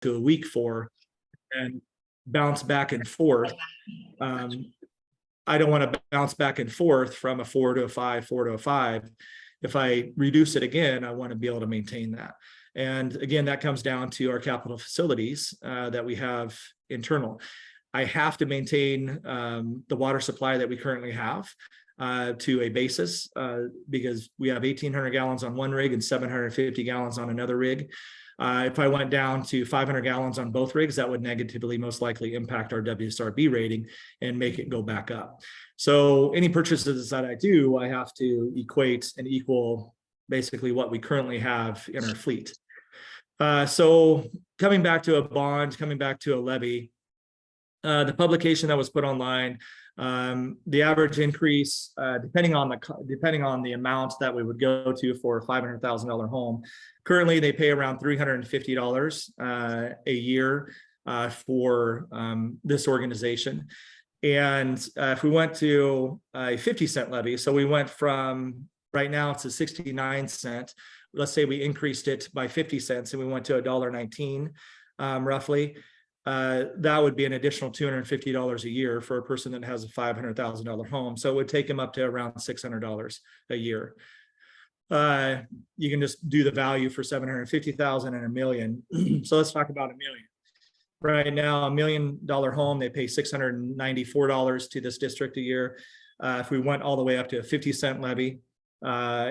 to a week for and bounce back and forth. I don't want to bounce back and forth from a 4 to a 5, 4 to a 5. If I reduce it again, I want to be able to maintain that. And again, that comes down to our capital facilities that we have internal. I have to maintain the water supply that we currently have to a basis because we have 1,800 gallons on one rig and 750 gallons on another rig. If I went down to 500 gallons on both rigs, that would negatively most likely impact our WSRB rating and make it go back up. So any purchases that I do, I have to equate and equal basically what we currently have in our fleet. So coming back to a bond, coming back to a levy, the publication that was put online, the average increase, depending on the amount that we would go to for a $500,000 home, currently they pay around $350 a year for this organization. And if we went to a 50-cent levy, so we went from right now it's a 69 cent. Let's say we increased it by 50 cents and we went to $1.19 roughly. That would be an additional $250 a year for a person that has a $500,000 home. So it would take them up to around $600 a year. You can just do the value for 750,000 and $1 million. So let's talk about $1 million. Right now, $1 million home, they pay $694 to this district a year. If we went all the way up to a 50-cent levy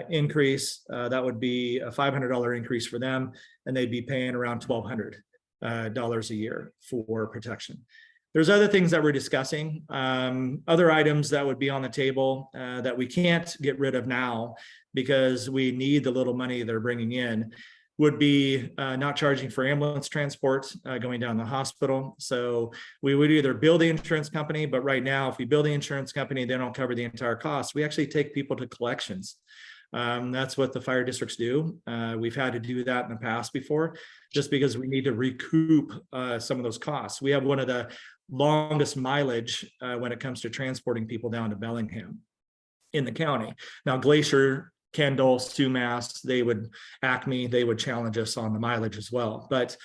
increase, that would be a $500 increase for them, and they'd be paying around $1,200 a year for protection. There's other things that we're discussing, other items that would be on the table that we can't get rid of now because we need the little money they're bringing in, would be not charging for ambulance transport going down the hospital. So we would either bill the insurance company, but right now, if we bill the insurance company, they don't cover the entire cost. We actually take people to collections. That's what the fire districts do. We've had to do that in the past before, just because we need to recoup some of those costs. We have one of the longest mileage when it comes to transporting people down to Bellingham in the county. Now, Glacier, Kendall, Sumas, they would Acme, they would challenge us on the mileage as well. But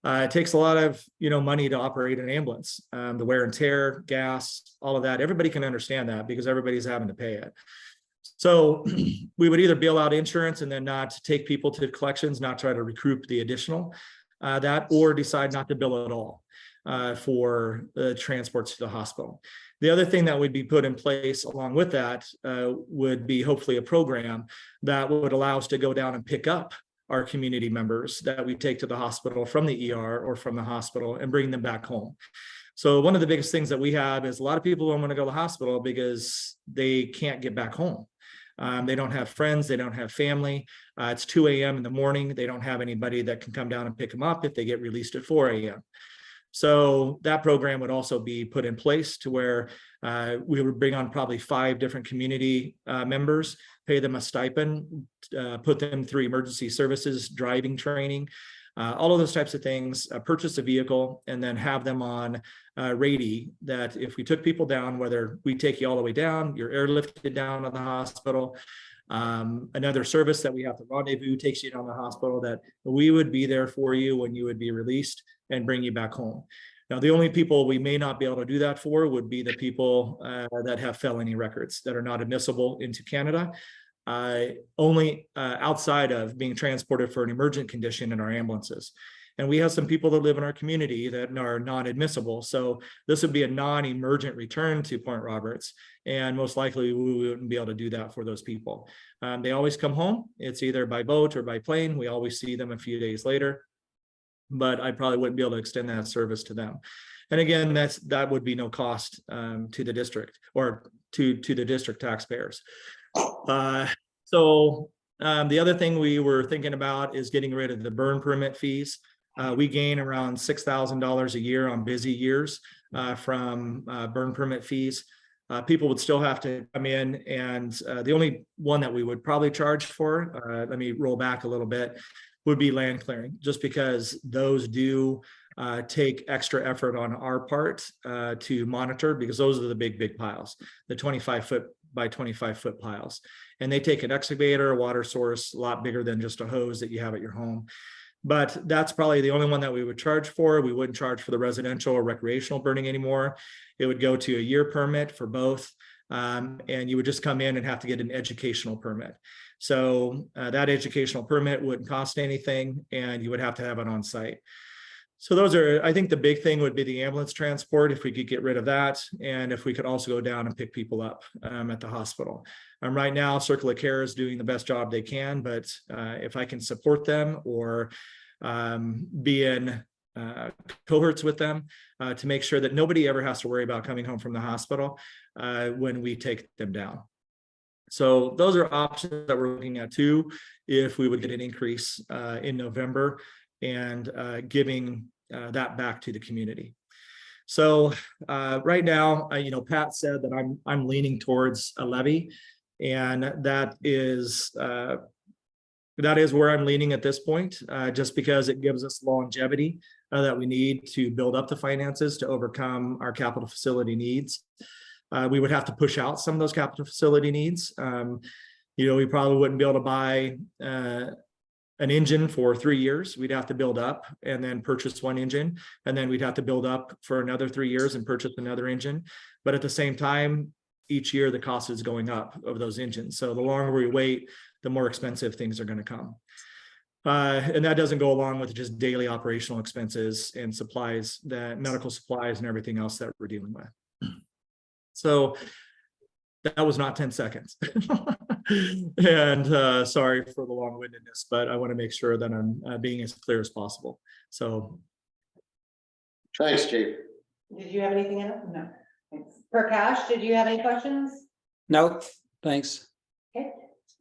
it takes a lot of money to operate an ambulance. The wear and tear, gas, all of that. Everybody can understand that because everybody's having to pay it. So we would either bill out insurance and then not take people to collections, not try to recoup the additional that, or decide not to bill at all for the transports to the hospital. The other thing that would be put in place along with that would be hopefully a program that would allow us to go down and pick up our community members that we take to the hospital from the ER or from the hospital and bring them back home. So one of the biggest things that we have is a lot of people don't want to go to the hospital because they can't get back home. They don't have friends, they don't have family. It's 2 a.m. in the morning. They don't have anybody that can come down and pick them up if they get released at 4 a.m. So that program would also be put in place to where we would bring on probably 5 different community members, pay them a stipend, put them through emergency services, driving training, all of those types of things, purchase a vehicle, and then have them on Rady, that if we took people down, whether we take you all the way down, you're airlifted down to the hospital, another service that we have to rendezvous takes you down to the hospital, that we would be there for you when you would be released and bring you back home. Now, the only people we may not be able to do that for would be the people that have felony records that are not admissible into Canada, only outside of being transported for an emergent condition in our ambulances. And we have some people that live in our community that are non-admissible. So this would be a non-emergent return to Point Roberts. And most likely we wouldn't be able to do that for those people. They always come home. It's either by boat or by plane. We always see them a few days later, but I probably wouldn't be able to extend that service to them. And again, that would be no cost to the district or to the district taxpayers. So the other thing we were thinking about is getting rid of the burn permit fees. We gain around $6,000 a year on busy years from burn permit fees. People would still have to come in, and the only one that we would probably charge for, let me roll back a little bit, would be land clearing, just because those do take extra effort on our part to monitor, because those are the big piles, the 25-foot by 25-foot piles. And they take an excavator, a water source, a lot bigger than just a hose that you have at your home. but that's probably the only one that we would charge for. We wouldn't charge for the residential or recreational burning anymore. It would go to a year permit for both. And you would just come in and have to get an educational permit. So that educational permit wouldn't cost anything, and you would have to have it on site. So those are, I think the big thing would be the ambulance transport, if we could get rid of that. And if we could also go down and pick people up at the hospital. Right now, Circle of Care is doing the best job they can, but if I can support them or be in cohorts with them to make sure that nobody ever has to worry about coming home from the hospital when we take them down. So those are options that we're looking at too, if we would get an increase in November and giving that back to the community. So right now, Pat said that I'm leaning towards a levy, and that is where I'm leaning at this point, just because it gives us longevity that we need to build up the finances to overcome our capital facility needs. We would have to push out some of those capital facility needs. We probably wouldn't be able to buy an engine for 3 years. We'd have to build up and then purchase one engine, and then we'd have to build up for another 3 years and purchase another engine. But at the same time, each year the cost is going up of those engines. So the longer we wait, the more expensive things are going to come. And that doesn't go along with just daily operational expenses and supplies, that medical supplies and everything else that we're dealing with. So that was not 10 seconds. And sorry for the long-windedness, but I want to make sure that I'm being as clear as possible. So. Thanks, Chief. Did you have anything else? No. Thanks. PRCAC, did you have any questions? No, thanks. Okay.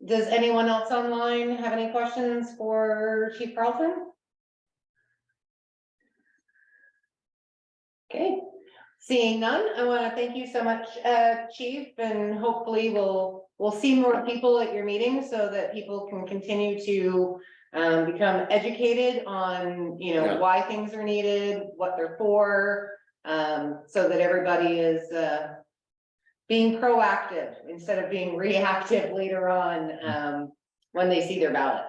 Does anyone else online have any questions for Chief Carlson? Okay. Seeing none, I want to thank you so much, Chief, and hopefully we'll see more people at your meeting so that people can continue to become educated on why things are needed, what they're for, so that everybody is being proactive instead of being reactive later on when they see their ballot.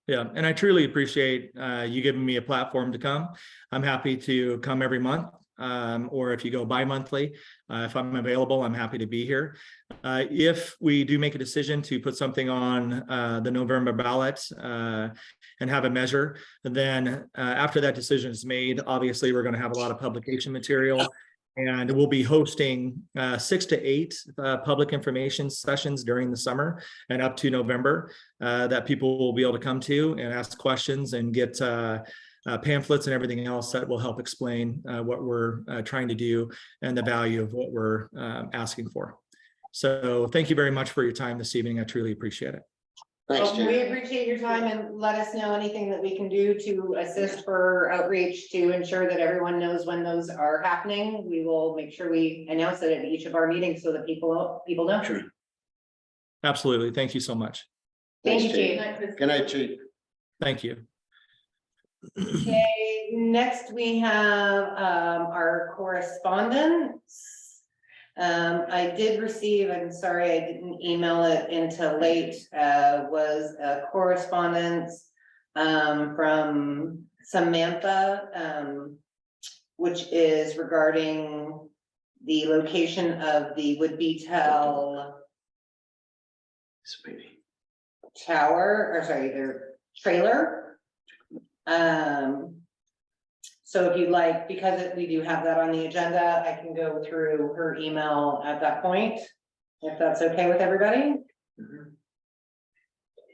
Yeah, and I truly appreciate you giving me a platform to come. I'm happy to come every month. Or if you go bi-monthly, if I'm available, I'm happy to be here. If we do make a decision to put something on the November ballot and have a measure, then after that decision is made, obviously we're going to have a lot of publication material, and we'll be hosting 6 to 8 public information sessions during the summer and up to November that people will be able to come to and ask questions and get pamphlets and everything else that will help explain what we're trying to do and the value of what we're asking for. So thank you very much for your time this evening. I truly appreciate it. Thanks, Well, Chief. we appreciate your time, and let us know anything that we can do to assist for outreach to ensure that everyone knows when those are happening. We will make sure we announce it at each of our meetings so that people know. Sure. Absolutely. Thank you so much. Thank you, Thanks, Chief. Good night, Chief. Thank you. Okay, next we have our correspondence. I did receive, I'm sorry, I didn't email it until late, was a correspondence from Samantha, which is regarding the location of the would-be tower, or sorry, their trailer. So if you'd like, because we do have that on the agenda, I can go through her email at that point, if that's okay with everybody.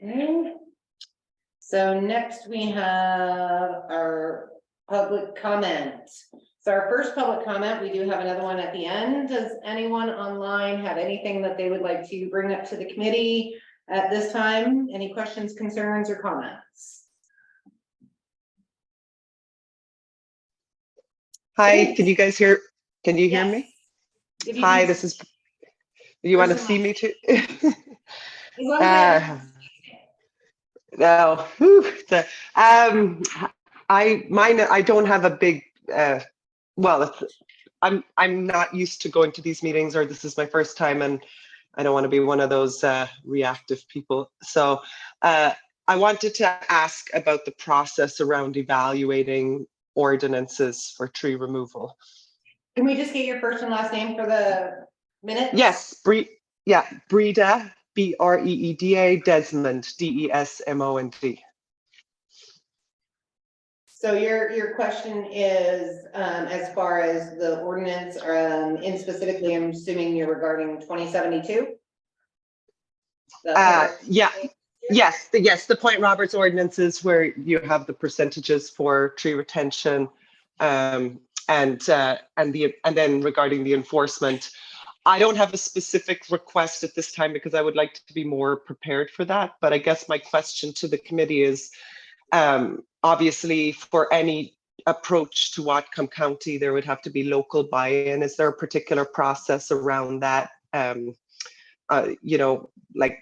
Okay. So next we have our public comment. So our first public comment, we do have another one at the end. Does anyone online have anything that they would like to bring up to the committee at this time? Any questions, concerns, or comments? Hi, can you guys hear? Can you hear me? If you Hi, can- this is. You want to Person see me too? As long as No. Whew, I don't have a big. Well, I'm not used to going to these meetings, or this is my first time, and I don't want to be one of those reactive people. So I wanted to ask about the process around evaluating ordinances for tree removal. Can we just get your first and last name for the minute? Yes, Breda, Breeda, Desmond, Desmond. So your question is, as far as the ordinance, in specifically, I'm assuming you're regarding 2072? Yeah, yes, the Point Roberts ordinances where you have the percentages for tree retention, and then regarding the enforcement. I don't have a specific request at this time because I would like to be more prepared for that. But I guess my question to the committee is, obviously, for any approach to Whatcom County, there would have to be local buy-in. Is there a particular process around that? Like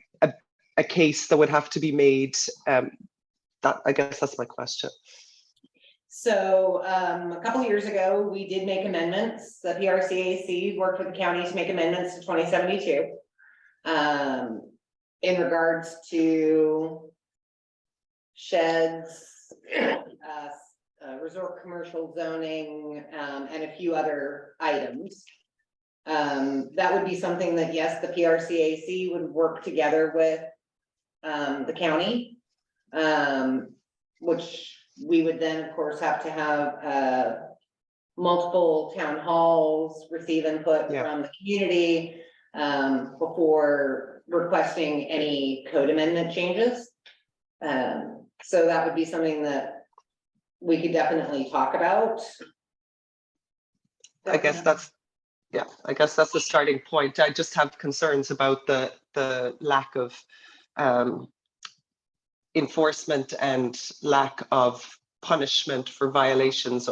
a case that would have to be made? That, I guess that's my question. So a couple of years ago, we did make amendments. The PRCAC worked with the county to make amendments to 2072 in regards to sheds, resort commercial zoning, and a few other items. That would be something that, yes, the PRCAC would work together with the county, which we would then, of course, have to have multiple town halls, receive input from the community before requesting any code amendment changes. So that would be something that we could definitely talk about. I guess that's the starting point. I just have concerns about the lack of enforcement and lack of punishment for violations.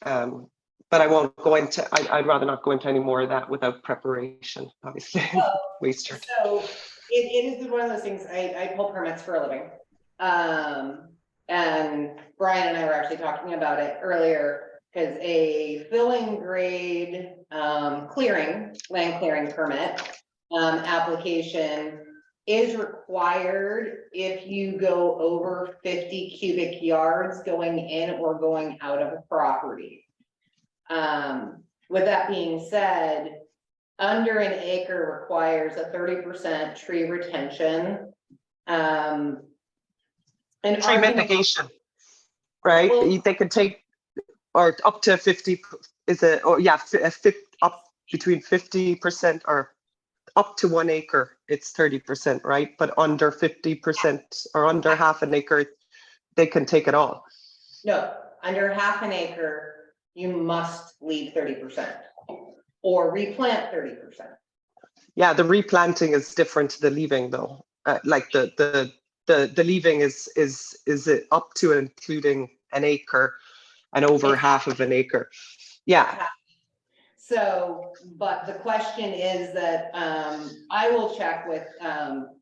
But I won't go into, I'd rather not go into any more of that without preparation, obviously. Waste your time. So it is one of those things. I pull permits for a living. And Brian and I were actually talking about it earlier, because a filling grade land clearing permit application is required if you go over 50 cubic yards going in or going out of a property. With that being said, under an acre requires a 30% tree retention. And tree mitigation, right? Well, they could take, or up to 50, is it, or yeah, up between 50% or up to 1 acre, it's 30%, right? But under 50% or under half an acre, they can take it all. No, under half an acre, you must leave 30% or replant 30%. Yeah, the replanting is different to the leaving, though. Like the leaving is it up to and including an acre and over half of an acre. Yeah. So, but the question is that I will check with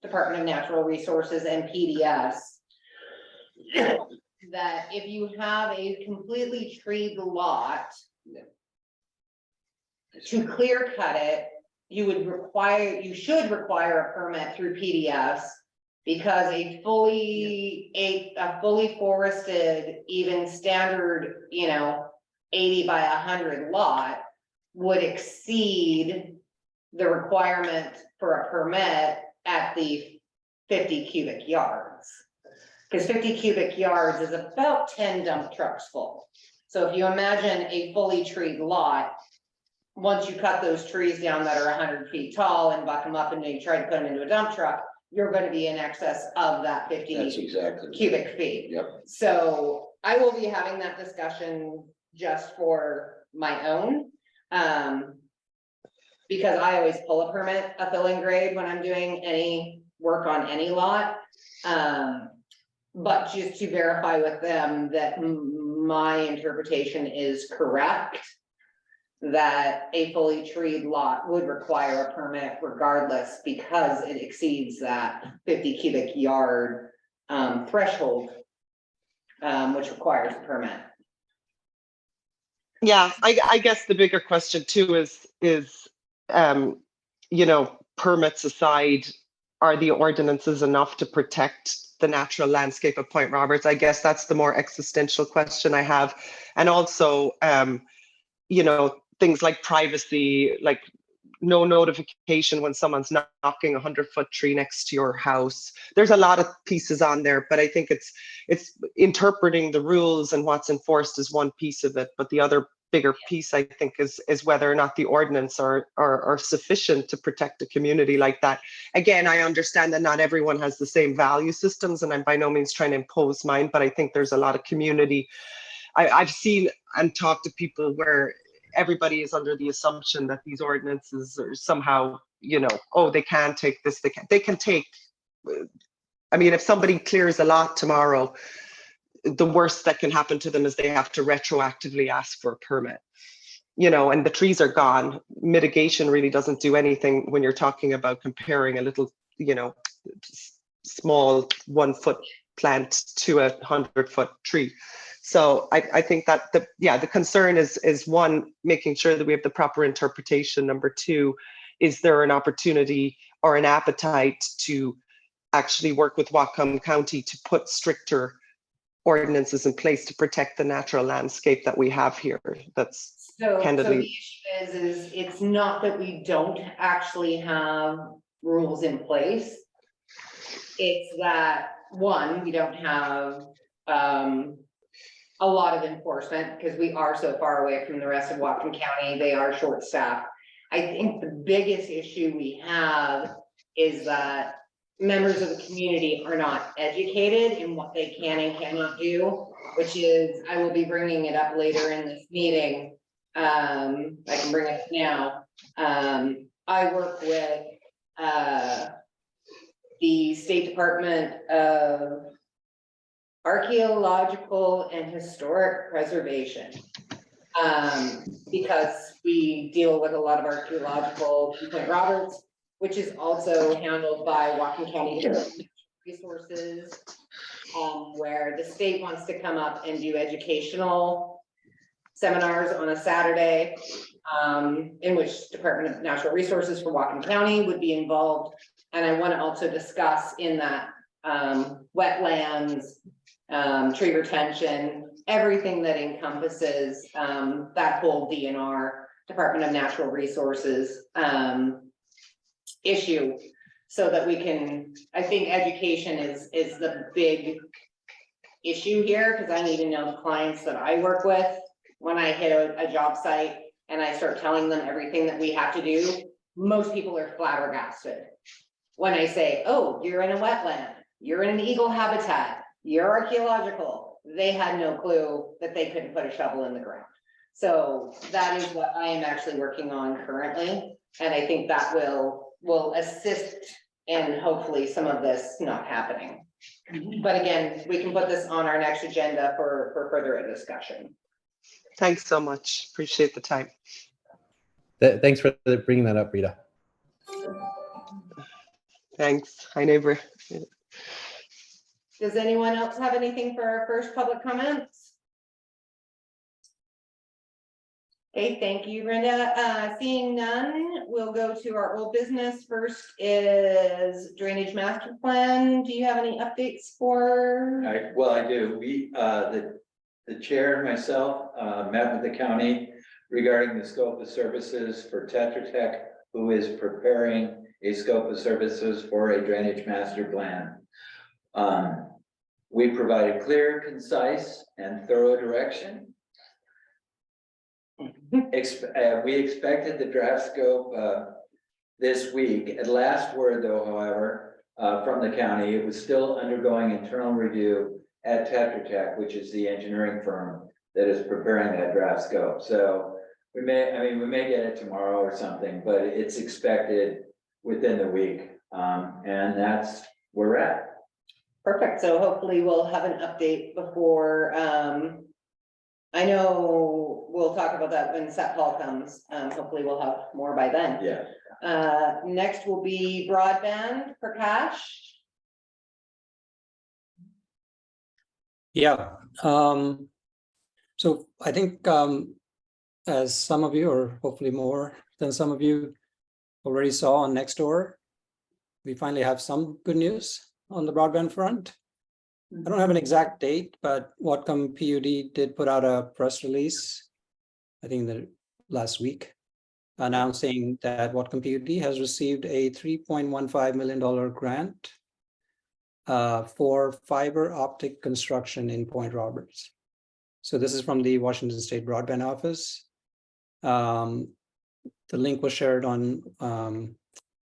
Department of Natural Resources and PDS that if you have a completely treed lot, to clear cut it, you should require a permit through PDS, because a fully forested, even standard, 80 by 100 lot would exceed the requirement for a permit at the 50 cubic yards. Because 50 cubic yards is about 10 dump trucks full. So if you imagine a fully treed lot, once you cut those trees down that are 100 feet tall and buck them up and you try to put them into a dump truck, you're going to be in excess of that 50 That's exactly cubic feet. Yep. So I will be having that discussion just for my own, because I always pull a permit, a filling grade, when I'm doing any work on any lot. But just to verify with them that my interpretation is correct, that a fully treed lot would require a permit regardless, because it exceeds that 50 cubic yard threshold, which requires a permit. Yeah, I guess the bigger question too is permits aside, are the ordinances enough to protect the natural landscape of Point Roberts? I guess that's the more existential question I have. And also, you know, things like privacy, like no notification when someone's knocking a 100-foot tree next to your house. There's a lot of pieces on there, but I think it's interpreting the rules and what's enforced is one piece of it. But the other bigger piece, I think, is whether or not the ordinance are sufficient to protect a community like that. Again, I understand that not everyone has the same value systems, and I'm by no means trying to impose mine, but I think there's a lot of community. I've seen and talked to people where everybody is under the assumption that these ordinances are somehow, you know, oh, they can't take this, they can take, I mean, if somebody clears a lot tomorrow, the worst that can happen to them is they have to retroactively ask for a permit, you know, and the trees are gone. Mitigation really doesn't do anything when you're talking about comparing a little, you know, small 1-foot plant to a 100-foot tree. So I think that the concern is one, making sure that we have the proper interpretation. Number two, is there an opportunity or an appetite to actually work with Whatcom County to put stricter ordinances in place to protect the natural landscape that we have here? That's So candidly. the issue is it's not that we don't actually have rules in place. It's that, one, we don't have a lot of enforcement because we are so far away from the rest of Whatcom County. They are short-staffed. I think the biggest issue we have is that members of the community are not educated in what they can and cannot do, which is, I will be bringing it up later in this meeting. I can bring it up now. I work with the State Department of Archaeological and Historic Preservation, because we deal with a lot of archaeological in Point Roberts, which is also handled by Whatcom County Resources, where the state wants to come up and do educational seminars on a Saturday, in which Department of Natural Resources for Whatcom County would be involved. And I want to also discuss in that wetlands, tree retention, everything that encompasses that whole DNR, Department of Natural Resources issue, so that we can, I think education is the big issue here, because I need to know the clients that I work with. When I hit a job site and I start telling them everything that we have to do, most people are flabbergasted. When I say, oh, you're in a wetland, you're in an eagle habitat, you're archaeological, they had no clue that they couldn't put a shovel in the ground. So that is what I am actually working on currently. And I think that will assist in hopefully some of this not happening. But again, we can put this on our next agenda for further discussion. Thanks so much. Appreciate the time. Thanks for bringing that up, Rita. Thanks. Hi, neighbor. Does anyone else have anything for our first public comments? Okay, thank you, Brenda. Seeing none, we'll go to our old business. First is drainage master plan. Do you have any updates for? Well, I do. We, the chair and myself met with the county regarding the scope of services for Tetra Tech, who is preparing a scope of services for a drainage master plan. We provided clear, concise, and thorough direction. We expected the draft scope this week. At last word, though, however, from the county, it was still undergoing internal review at Tetra Tech, which is the engineering firm that is preparing that draft scope. So we may get it tomorrow or something, but it's expected within the week, and that's where we're at. Perfect. So hopefully we'll have an update before. I know we'll talk about that when Set Paul comes. Hopefully we'll have more by then. Yeah. Next will be broadband PRCAC. Yeah. So I think as some of you, or hopefully more than some of you, already saw on Nextdoor, we finally have some good news on the broadband front. I don't have an exact date, but Whatcom PUD did put out a press release, I think that last week, announcing that Whatcom PUD has received a $3.15 million grant for fiber optic construction in Point Roberts. So this is from the Washington State Broadband Office. The link was shared on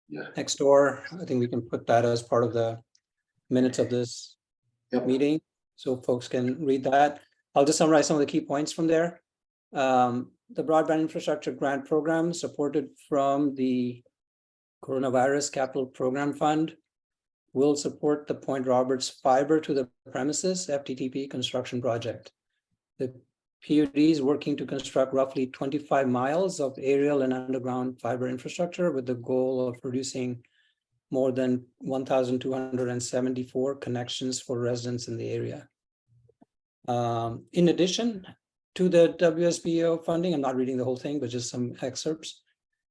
next door. I think we can put that as part of the minutes of this meeting, so folks can read that. I'll just summarize some of the key points from there. The Broadband Infrastructure Grant Program, supported from the Coronavirus Capital Program Fund, will support the Point Roberts Fiber to the Premises FTTP construction project. The PUD is working to construct roughly 25 miles of aerial and underground fiber infrastructure with the goal of producing more than 1,274 connections for residents in the area. In addition to the WSBO funding, I'm not reading the whole thing, but just some excerpts.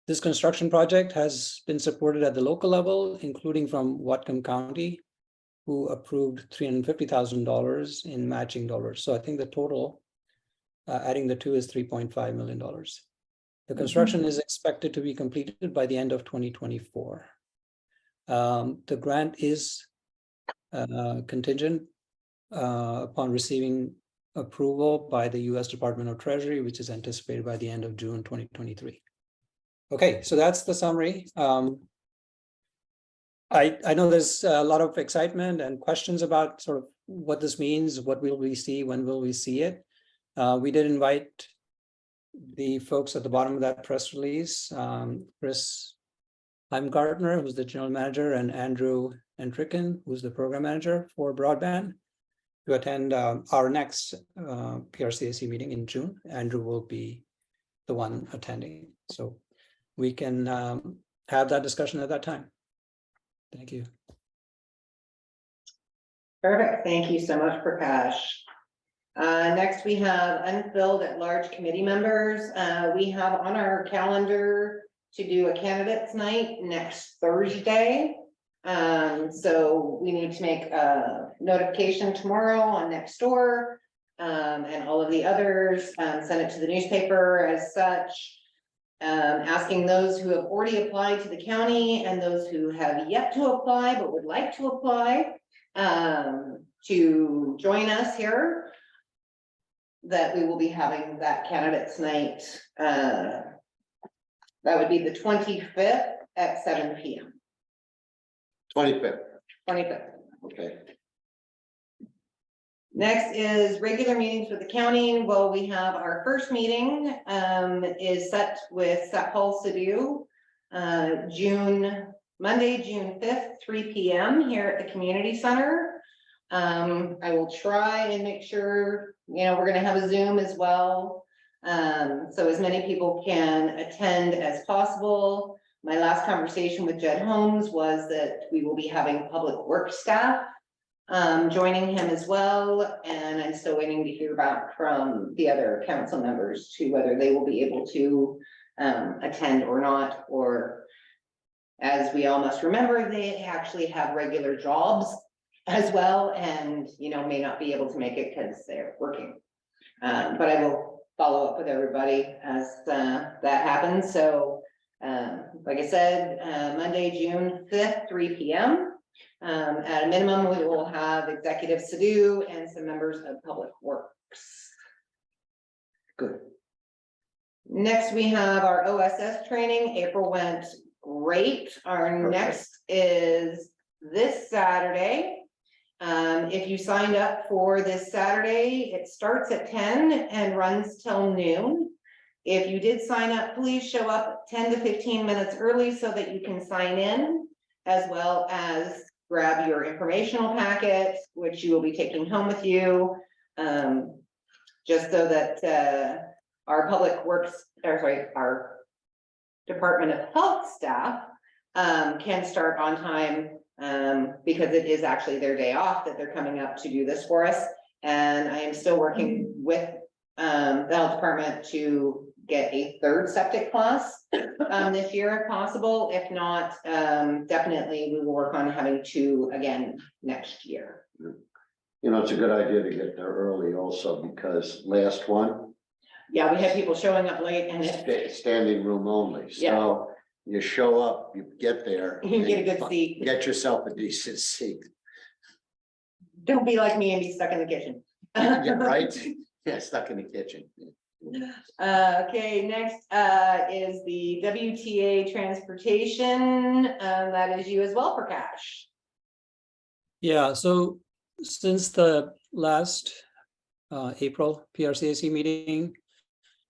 This construction project has been supported at the local level, including from Whatcom County, who approved $350,000 in matching dollars. So I think the total, adding the two, is $3.5 million. The construction is expected to be completed by the end of 2024. The grant is contingent upon receiving approval by the U.S. Department of Treasury, which is anticipated by the end of June 2023. Okay, so that's the summary. I know there's a lot of excitement and questions about sort of what this means, what will we see, when will we see it. We did invite the folks at the bottom of that press release, Chris Heimgartner, who's the general manager, and Andrew Entricken, who's the program manager for broadband, to attend our next PRCAC meeting in June. Andrew will be the one attending, so we can have that discussion at that time. Thank you. Perfect. Thank you so much, Prakash. Next, we have unfilled at-large committee members. We have on our calendar to do a candidates night next Thursday. So we need to make a notification tomorrow on Nextdoor, and all of the others, send it to the newspaper as such. Asking those who have already applied to the county and those who have yet to apply but would like to apply to join us here, that we will be having that candidates night. That would be the 25th at 7 p.m. 25th, 25th. okay. Next is regular meetings with the county. Well, we have our first meeting is set with Paul Sadhu, Monday, June 5th, 3 p.m. here at the community center. I will try and make sure, we're going to have a Zoom as well. So as many people can attend as possible. My last conversation with Jed Holmes was that we will be having public works staff joining him as well. And I'm still waiting to hear back from the other council members to whether they will be able to attend or not, or as we all must remember, they actually have regular jobs as well, and may not be able to make it because they're working. But I will follow up with everybody as that happens. So like I said, Monday, June 5th, 3 p.m. At a minimum, we will have Executive Sadhu and some members of Public Works. Good. Next, we have our OSS training. April went great. Our next is this Saturday. If you signed up for this Saturday, it starts at 10 and runs till noon. If you did sign up, please show up 10 to 15 minutes early so that you can sign in, as well as grab your informational packet, which you will be taking home with you, just so that our Public Works, our Department of Health staff can start on time, because it is actually their day off that they're coming up to do this for us. And I am still working with the health department to get a third septic class this year if possible. If not, definitely we will work on having two again next year. You know, it's a good idea to get there early also, because last one, Yeah, we had people showing up late and standing room only, so you show up, you get there. you get a and good seat. Get yourself a decent seat. Don't be like me and be stuck in the kitchen. Yeah, right? Yeah, stuck in the kitchen. Okay, next is the WTA transportation. That is you as well, PRCAC. Yeah, so since the last April PRCAC meeting,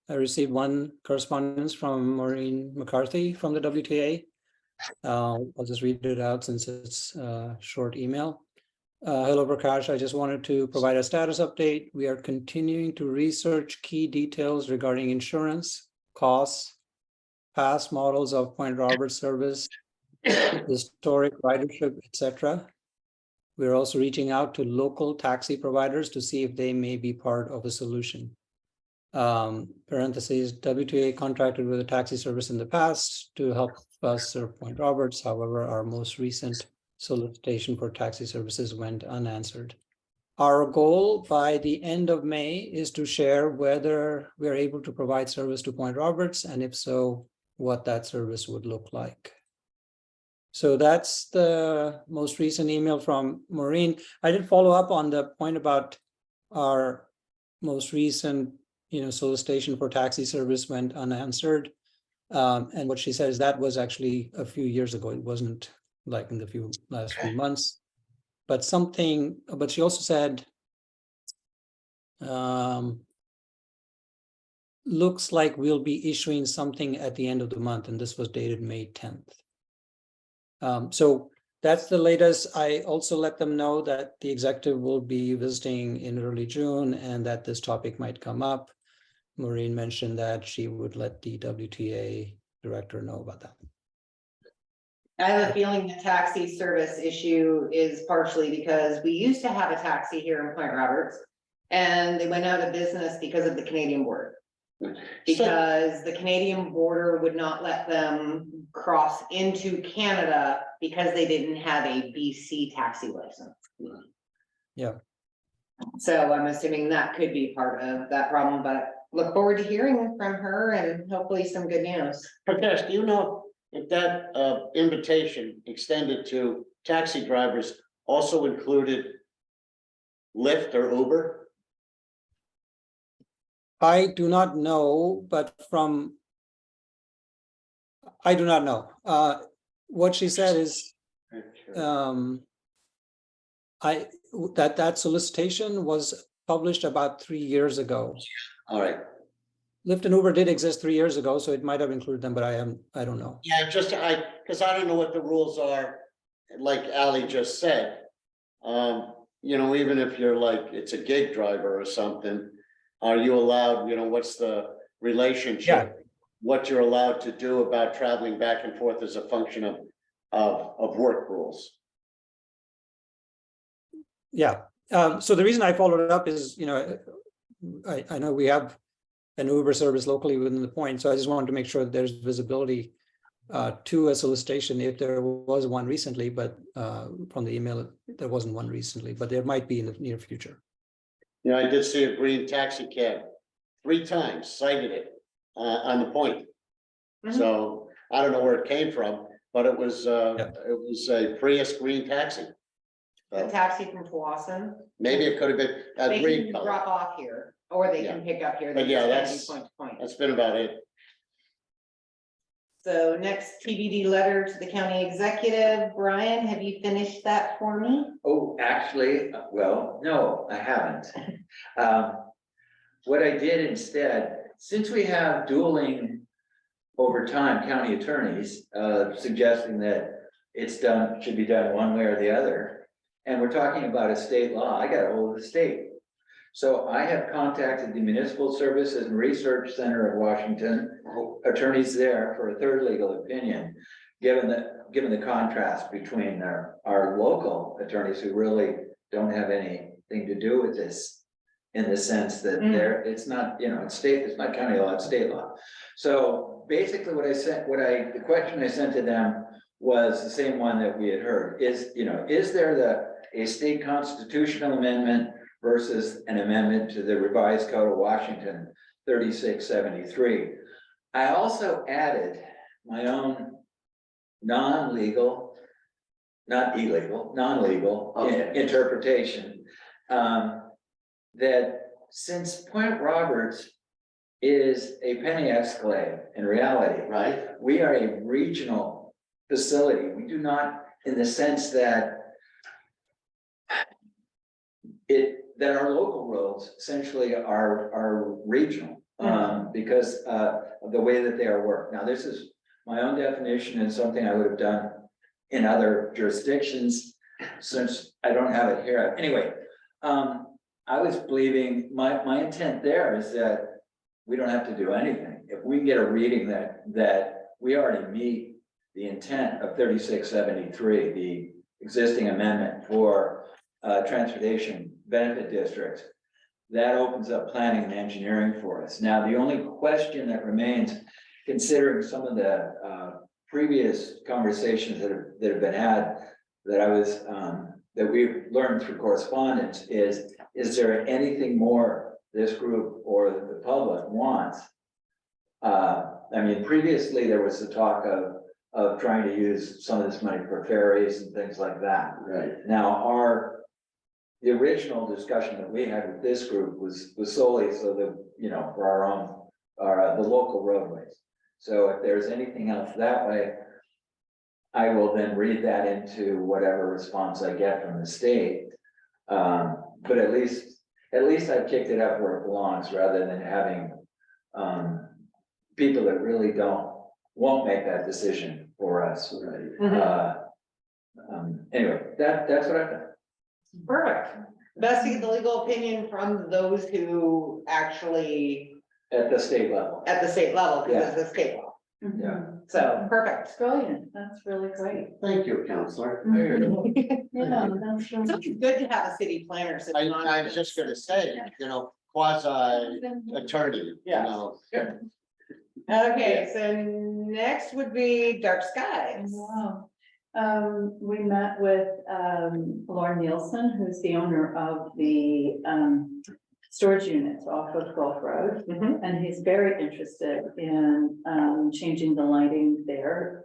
I received one correspondence from Maureen McCarthy from the WTA. I'll just read it out since it's a short email. Hello, Prakash. I just wanted to provide a status update. We are continuing to research key details regarding insurance, costs, past models of Point Roberts service, historic ridership, etc. We're also reaching out to local taxi providers to see if they may be part of a solution. Parentheses, WTA contracted with a taxi service in the past to help us serve Point Roberts. However, our most recent solicitation for taxi services went unanswered. Our goal by the end of May is to share whether we're able to provide service to Point Roberts, and if so, what that service would look like. So that's the most recent email from Maureen. I did follow up on the point about our most recent, solicitation for taxi service went unanswered. And what she says, that was actually a few years ago. It wasn't like in the last few months, but she also said, looks like we'll be issuing something at the end of the month, and this was dated May 10th. So that's the latest. I also let them know that the executive will be visiting in early June and that this topic might come up. Maureen mentioned that she would let the WTA director know about that. I have a feeling the taxi service issue is partially because we used to have a taxi here in Point Roberts, and they went out of business because of the Canadian border. Because the Canadian border would not let them cross into Canada because they didn't have a BC taxi license. Yeah. So I'm assuming that could be part of that problem, but look forward to hearing from her and hopefully some good news. Prakash, do you know if that invitation extended to taxi drivers also included Lyft or Uber? I do not know, but I do not know. What she said is that solicitation was published about 3 years ago. All right. Lyft and Uber did exist 3 years ago, so it might have included them, but I don't know. Yeah, because I don't know what the rules are, like Ali just said. Even if you're like, it's a gig driver or something, are you allowed, what's the relationship? Yeah. What you're allowed to do about traveling back and forth as a function of work rules. Yeah. So the reason I followed it up is, I know we have an Uber service locally within the point, so I just wanted to make sure that there's visibility to a solicitation if there was one recently, but from the email, there wasn't one recently, but there might be in the near future. I did see a green taxi cab 3 times, cited it on the point. Mhm. So I don't know where it came from, but it was a Prius green taxi. A taxi from Tawasin. Maybe it could have been a They green can color. drop off here, or they can pick up here. They But yeah, just can't do point to point. That's been about it. So next TBD letter to the county executive. Brian, have you finished that for me? Oh, actually, well, no, I haven't. What I did instead, since we have dueling over time county attorneys, suggesting that should be done one way or the other. And we're talking about a state law. I got a hold of the state. So I have contacted the Municipal Services and Research Center of Washington, attorneys there for a third legal opinion, given the contrast between our local attorneys who really don't have anything to do with this, in the sense that it's not, it's not county law, it's state law. So basically the question I sent to them was the same one that we had heard. Is there a state constitutional amendment versus an amendment to the revised code of Washington 3673. I also added my own non-legal, not illegal, non-legal interpretation. That since Point Roberts is a penny exclave in reality, Right, we are a regional facility. We do not, in the sense that that our local roads essentially are regional, because of the way that they are worked. Now, this is my own definition and something I would have done in other jurisdictions, since I don't have it here. Anyway, I was believing, my intent there is that we don't have to do anything. If we get a reading that we already meet the intent of 3673, the existing amendment for transportation benefit districts, that opens up planning and engineering for us. Now, the only question that remains, considering some of the previous conversations that have been had, that I was that we've learned through correspondence, is there anything more this group or the public wants? I mean, previously there was the talk of trying to use some of this money for ferries and things like that. right. Now, the original discussion that we had with this group was solely so that, you know, for our own, the local roadways. So if there's anything else that way, I will then read that into whatever response I get from the state. But at least I've kicked it up where it belongs, rather than having people that really won't make that decision for us. Right. Anyway, that's what I've done. Perfect. Best to get the legal opinion from those who actually, At the state level. at the state level, because it's the state law. Yeah. So, perfect. Brilliant, that's really great. Thank you, Counselor. Yeah, that's It's really. always good to have a city planner sitting on. I was just gonna say, you know, quasi attorney, you Yeah. know. Okay, so next would be dark skies. Wow. We met with, Lauren Nielsen, who's the owner of the, storage units off of Gulf Road. Mhm. And he's very interested in, changing the lighting there,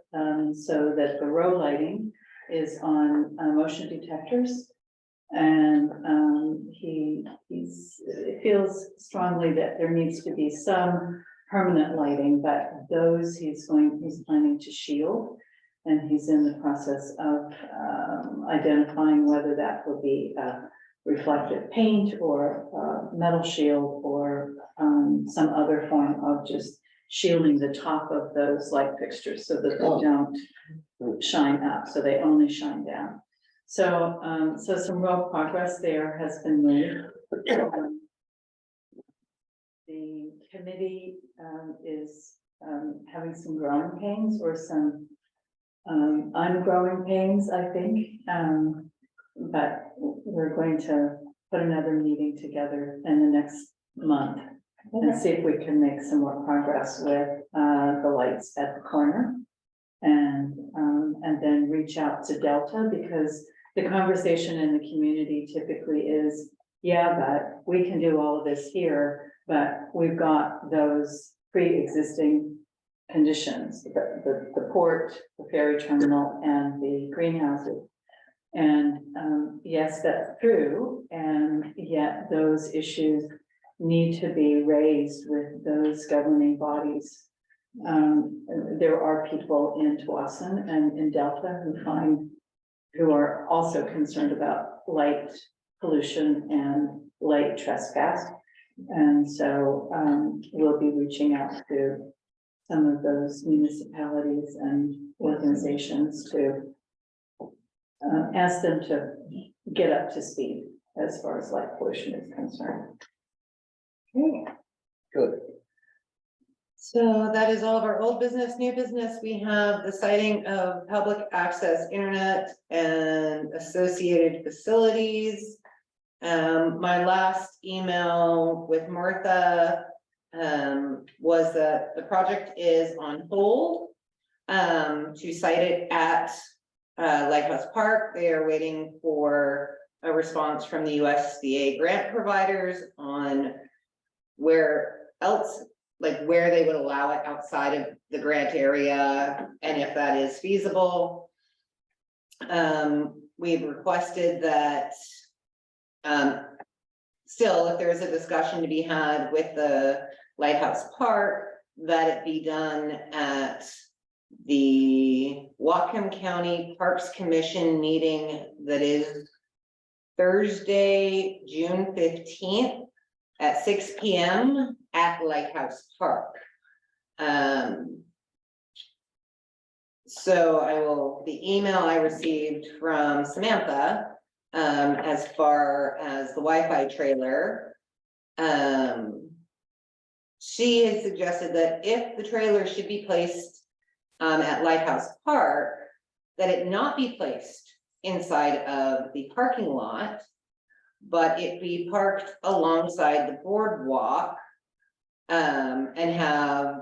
so that the row lighting is on, motion detectors. And, he feels strongly that there needs to be some permanent lighting, but those he's planning to shield. And he's in the process of identifying whether that will be reflective paint or metal shield or some other form of just shielding the top of those light fixtures so that they don't shine up, so they only shine down. So, so some real progress there has been made. The committee is having some growing pains or some ungrowing pains, I think. But we're going to put another meeting together in the next month and see if we can make some more progress with the lights at the corner. And then reach out to Delta, because the conversation in the community typically is, yeah, but we can do all of this here, but we've got those pre-existing conditions, the port, the ferry terminal, and the greenhouses. And yes, that's true, and yet those issues need to be raised with those governing bodies. There are people in Tawasin and in Delta who are also concerned about light pollution and light trespass. And so we'll be reaching out to some of those municipalities and organizations to ask them to get up to speed as far as light pollution is concerned. Okay. Good. So that is all of our old business. New business, we have the siting of public access internet and associated facilities. My last email with Martha was that the project is on hold to site it at Lighthouse Park, they are waiting for a response from the USDA grant providers on where else, like where they would allow it outside of the grant area, and if that is feasible. We've requested that, still, if there is a discussion to be had with the Lighthouse Park, that it be done at the Whatcom County Parks Commission meeting that is Thursday, June 15th at 6 p.m. at Lighthouse Park. So the email I received from Samantha, as far as the Wi-Fi trailer, she had suggested that if the trailer should be placed at Lighthouse Park, that it not be placed inside of the parking lot, but it be parked alongside the boardwalk, and have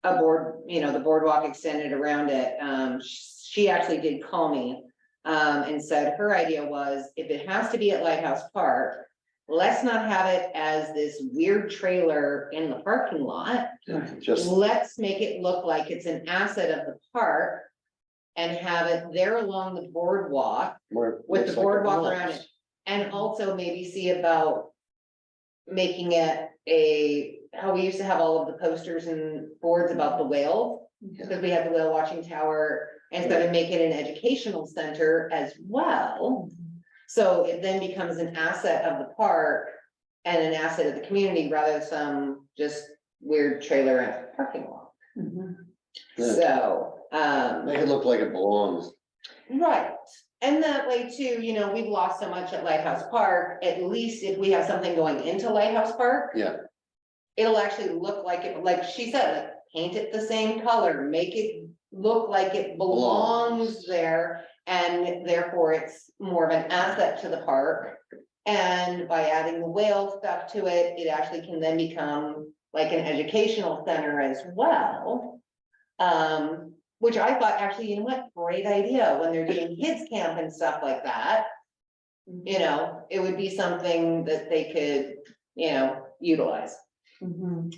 a board, the boardwalk extended around it. She actually did call me and said her idea was, if it has to be at Lighthouse Park, let's not have it as this weird trailer in the parking lot. Just, Let's make it look like it's an asset of the park and have it there along the boardwalk with the boardwalk around it. And also maybe see about making it how we used to have all of the posters and boards about the whale, because we have the whale watching tower, instead of make it an educational center as well. So it then becomes an asset of the park and an asset of the community, rather than some just weird trailer in a parking lot. Yeah. So, make it look like it belongs. right. And that way too, we've lost so much at Lighthouse Park. At least if we have something going into Lighthouse Park, Yeah, it'll actually look like it, like she said, like paint it the same color, make it look like it belongs there. And therefore it's more of an asset to the park. And by adding the whale stuff to it, it actually can then become like an educational center as well. Which I thought, actually, great idea, when they're doing kids camp and stuff like that. It would be something that they could, utilize.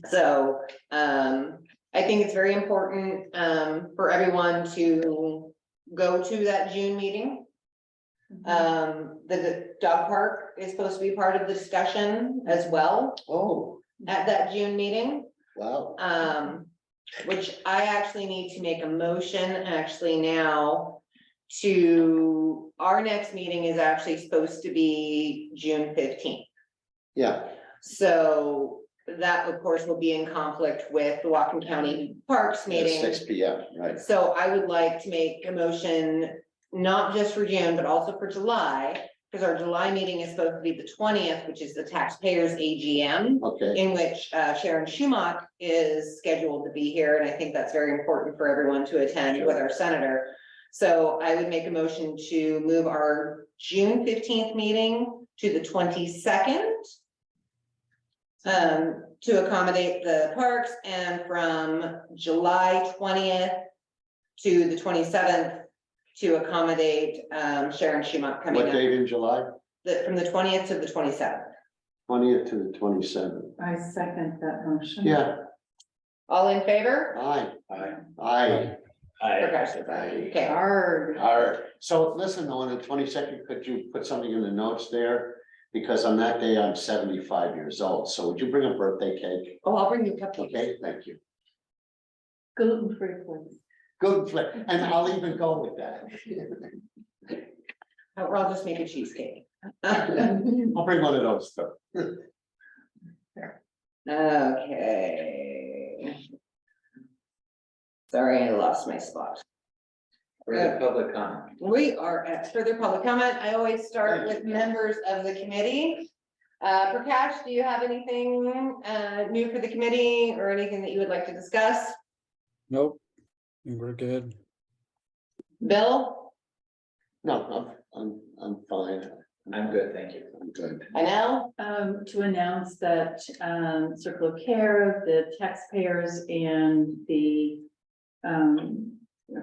So, I think it's very important, for everyone to go to that June meeting. The dog park is supposed to be part of the discussion as well oh, at that June meeting. wow, Which I actually need to make a motion actually now to, our next meeting is actually supposed to be June 15th. yeah, So that of course will be in conflict with the Whatcom County Parks at meeting. 6 p.m., right, So I would like to make a motion, not just for June, but also for July, because our July meeting is supposed to be the 20th, which is the taxpayers AGM. okay, In which Sharon Schumacher is scheduled to be here, and I think that's very important for everyone to attend with our senator. So I would make a motion to move our June 15th meeting to the 22nd. To accommodate the parks, and from July 20th to the 27th to accommodate Sharon Schumacher coming what up. date in July? From the 20th to the 27th. 20th to the 27th, I second that motion. yeah, All in favor? aye, Aye. aye. Progressive. Okay. Arg. All right, so listen, on the 22nd, could you put something in the notes there? Because on that day, I'm 75 years old, so would you bring a birthday cake? Oh, I'll bring you cupcakes. Okay, thank you. Gluten-free, please. Good flip, and I'll even go with that. Or I'll just make a cheesecake. I'll bring one of those too. Okay. Sorry, I lost my spot. For the public comment. We are at further public comment. I always start with members of the committee. PRCAC, do you have anything new for the committee or anything that you would like to discuss? Nope, we're good. Bill? No, I'm fine. I'm good, thank you. I'm good. I know. To announce that, Circle of Care, the taxpayers and the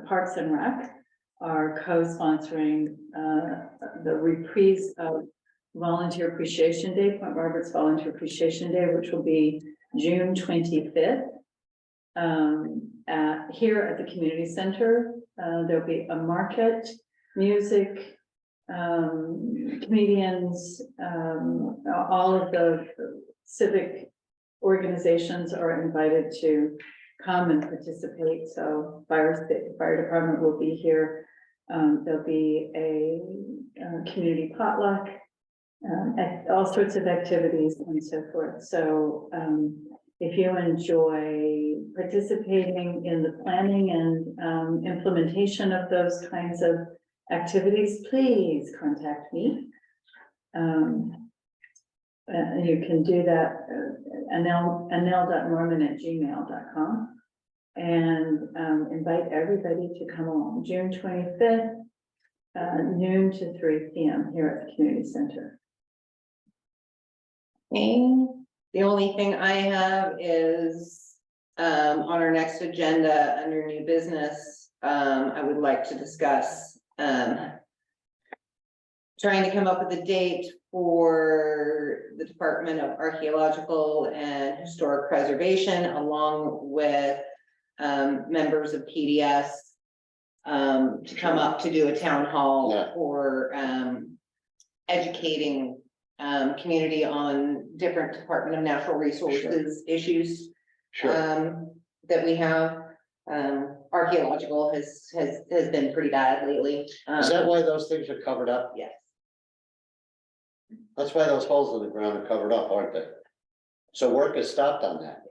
Parks and Rec are co-sponsoring the reprise of Volunteer Appreciation Day, Point Roberts Volunteer Appreciation Day, which will be June 25th. Here at the community center, there'll be a market, music, comedians, all of the civic organizations are invited to come and participate. So fire department will be here. There'll be a community potluck, all sorts of activities and so forth. So if you enjoy participating in the planning and implementation of those kinds of activities, please contact me. You can do that, anel.norman@gmail.com, and invite everybody to come along, June 25th, noon to 3 p.m. here at the community center. Okay. The only thing I have is on our next agenda under new business, I would like to discuss trying to come up with a date for the Department of Archaeological and Historic Preservation, along with members of PDS to come up to do a town hall for educating community on different Department of Natural Resources issues that we have. Archaeological has been pretty bad lately. Is that why those things are covered up? Yes. That's why those holes in the ground are covered up, aren't they? So work has stopped on that.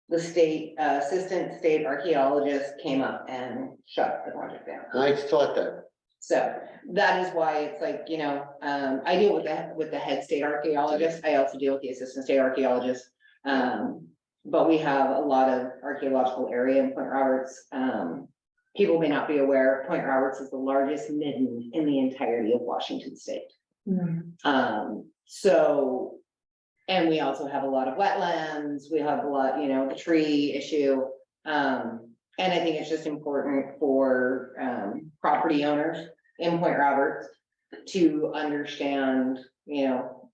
The state assistant state archaeologist came up and shut the project down. I thought that. So that is why it's like, you know, I deal with the head state archaeologist. I also deal with the assistant state archaeologist. But we have a lot of archaeological area in Point Roberts. People may not be aware, Point Roberts is the largest midden in the entirety of Washington state. So, and we also have a lot of wetlands. We have a lot, you know, the tree issue. And I think it's just important for property owners in Point Roberts to understand, you know,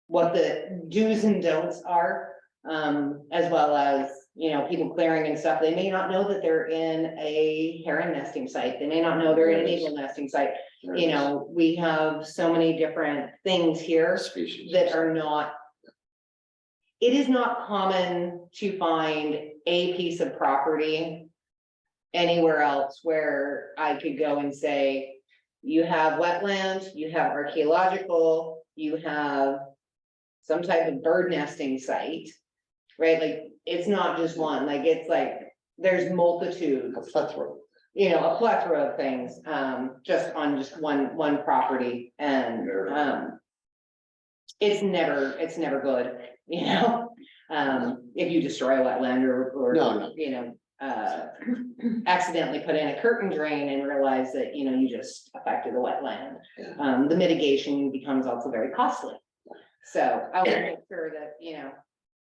what the do's and don'ts are, as well as, you know, people clearing and stuff. They may not know that they're in a heron nesting site. They may not know they're in an eagle nesting site. You know, we have so many different things here Species that are not. It is not common to find a piece of property anywhere else where I could go and say, you have wetland, you have archaeological, you have some type of bird nesting site, right? Like, it's not just one, like, it's like, there's multitudes, a plethora. you know, a plethora of things, just on just one property, and, it's never good, you know? If you destroy a wetland or, No. you know, accidentally put in a curtain drain and realize that, you know, you just affected the wetland. The mitigation becomes also very costly. So I want to make sure that, you know,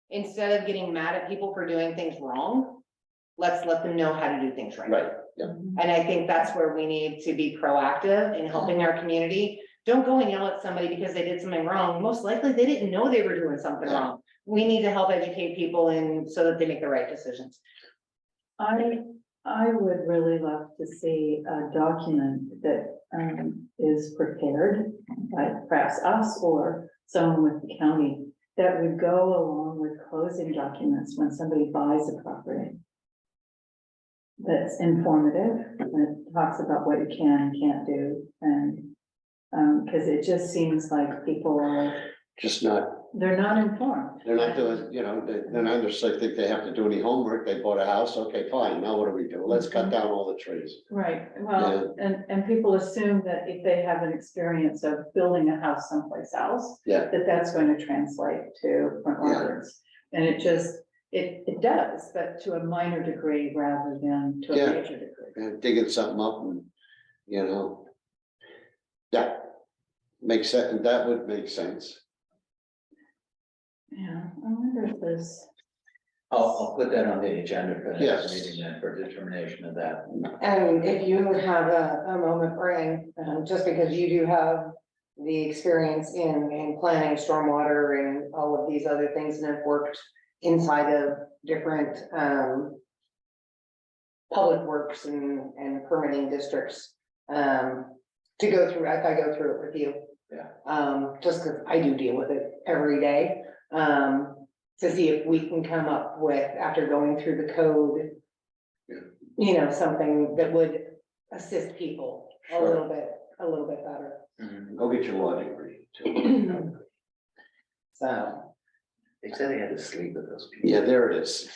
instead of getting mad at people for doing things wrong, let's let them know how to do things right. Right, yeah. And I think that's where we need to be proactive in helping our community. Don't go and yell at somebody because they did something wrong. Most likely they didn't know they were doing something wrong. We need to help educate people and so that they make the right decisions. I would really love to see a document that is prepared by perhaps us or someone with the county that would go along with closing documents when somebody buys a property. That's informative, and it talks about what you can and can't do, and because it just seems like people are, Just not, they're not informed. they're not doing, you know, they're not just like think they have to do any homework. They bought a house. Okay, fine. Now what do we do? Let's cut down all the trees. Right, well, and people assume that if they have an experience of building a house someplace else, Yeah. that that's going to translate to Point Roberts. And it just, it does, but to a minor degree rather than to a Yeah. major degree. And digging something up and, you know. Yeah. Makes sense. That would make sense. Yeah, I wonder if there's, I'll put that on the agenda for the next Yes. meeting then for determination of that. And if you have a moment, Brian, just because you do have the experience in planning stormwater and all of these other things and have worked inside of different, public works and permitting districts, to go through, if I go through it with you. Yeah. Just because I do deal with it every day, to see if we can come up with, after going through the code, you know, something that would assist people a Sure. little bit better. Go get your law degree. too. So, They said they had to sleep with those people. Yeah, there it is.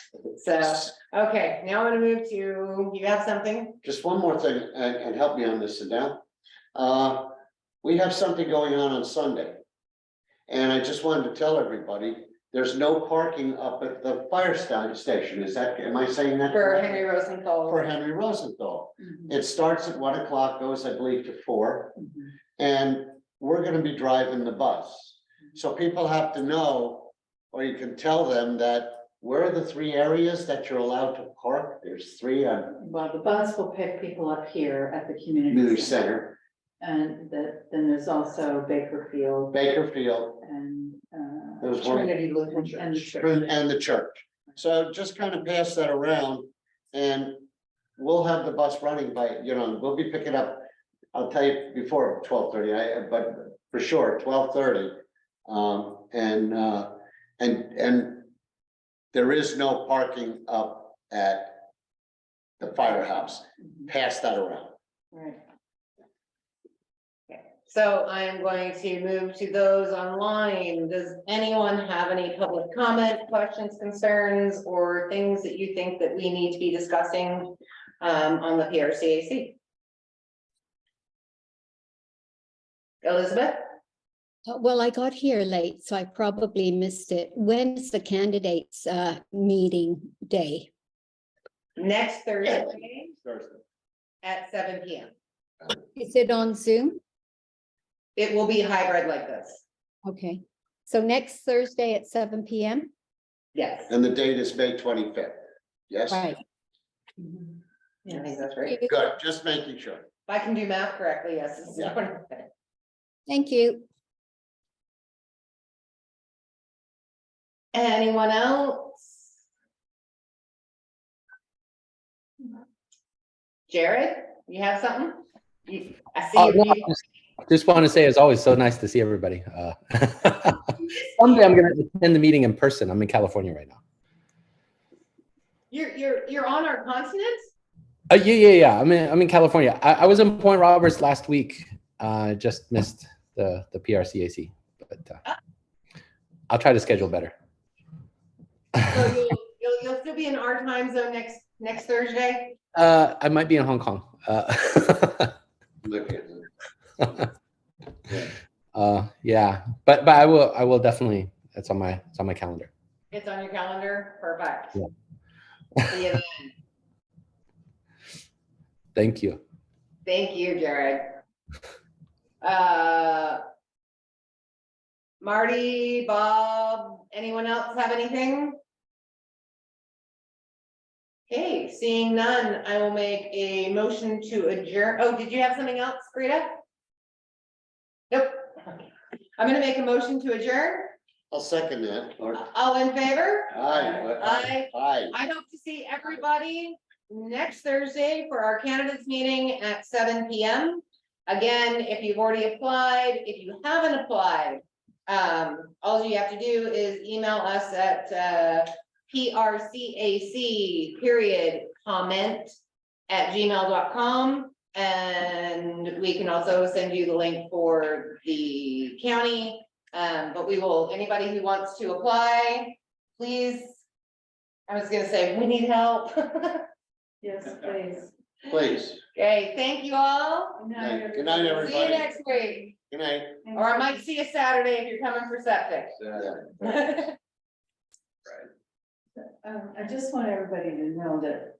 okay, now I'm gonna move to, you have something? Just one more thing, and help me on this, Adele. We have something going on Sunday. And I just wanted to tell everybody, there's no parking up at the fire station. Is that, am I saying that? For correctly? Henry Rosenthal. For Henry Rosenthal. Mhm. It starts at 1 o'clock, goes, I believe, to 4. Mhm. And we're gonna be driving the bus. So people have to know, or you can tell them that where are the 3 areas that you're allowed to park? There's 3 on Well, the bus will pick people up here at the Community community center. Center, And then there's also Bakerfield Bakerfield, and, there's one, Trinity Lutheran and the Church. church. and the church. So just kind of pass that around and we'll have the bus running by, you know, we'll be picking up, I'll tell you before 12:30, but for sure, 12:30. And there is no parking up at the firehouse. Pass that around. Right. Okay, so I am going to move to those online. Does anyone have any public comment, questions, concerns, or things that you think that we need to be discussing on the PRCAC? Elizabeth? Well, I got here late, so I probably missed it. When's the candidates meeting day? Next Thursday Thursday. at 7 PM. Is it on Zoom? It will be hybrid like this. Okay, so next Thursday at 7 PM? Yes, And the date is May 25th. Yes? Right. I think that's right. If Good, just making sure. I can do math correctly, yes. This is Yeah. wonderful. Thank you. Anyone else? Jared, you have something? I see Oh, no, you. just want to say, it's always so nice to see everybody. Someday I'm going to attend the meeting in person. I'm in California right now. You're on our continent? Yeah. I'm in California. I was in Point Roberts last week. Just missed the PRCAC, but I'll try to schedule better. So you'll still be in our time zone next Thursday? I might be in Hong Kong. Look at it. Yeah, but I will definitely. It's on my calendar. It's on your calendar? Perfect. Yeah. See you then. Thank you. Thank you, Jared. Marty, Bob, anyone else have anything? Okay, seeing none, I will make a motion to adjourn. Oh, did you have something else, Rita? Nope. I'm gonna make a motion to adjourn. I'll second that. All in favor? Aye. Aye. I hope to see everybody next Thursday for our candidates meeting at 7 PM. Again, if you've already applied, if you haven't applied, all you have to do is email us at PRCAC.comment@gmail.com. And we can also send you the link for the county. But we will, anybody who wants to apply, please. I was gonna say, we need help. Yes, please. Please. Okay, thank you all. Good night, Good night, See you everybody. next week, Good night. or I might see you Saturday if you're coming for septic. Yeah. I just want everybody to know that